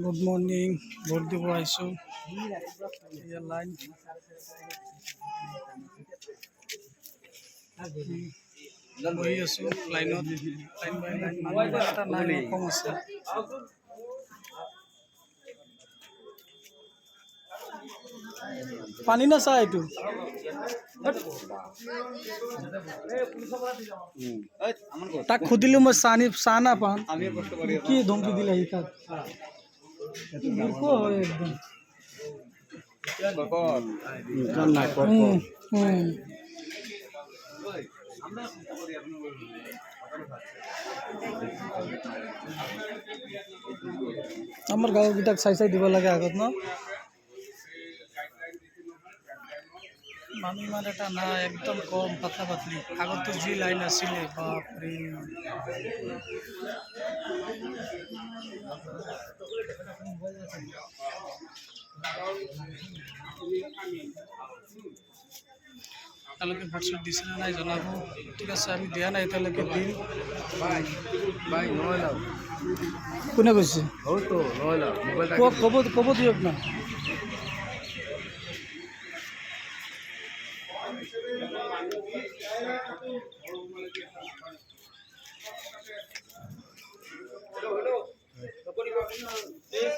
Good morning, vote দিব আইছো। Line বহি আছো লাইনত, লাইন বাই লাইন মানুহ এটা নাই, কম আছে। পানী না চাহ এইটো তাক সুধিলো মই চাহ না পান কি ধমকি দিলে সি তাক মূৰ্খ হয় একদম। আমাৰ গাঁওকেইটাক চাই চাই দিব লাগে আগত ন। মানুহ ইমান এটা নাই, একদম কম পাতলা পাতলি। আগতো যি লাইন আছিলে বাপৰে। এতিয়ালৈকে ভোট চোট দিছে নে নাই জনাব। ঠিক আছে, আমি দিয়া নাই এতিয়ালৈকে, দিম। কোনে কৈছে? ক'ব দিয়ক না।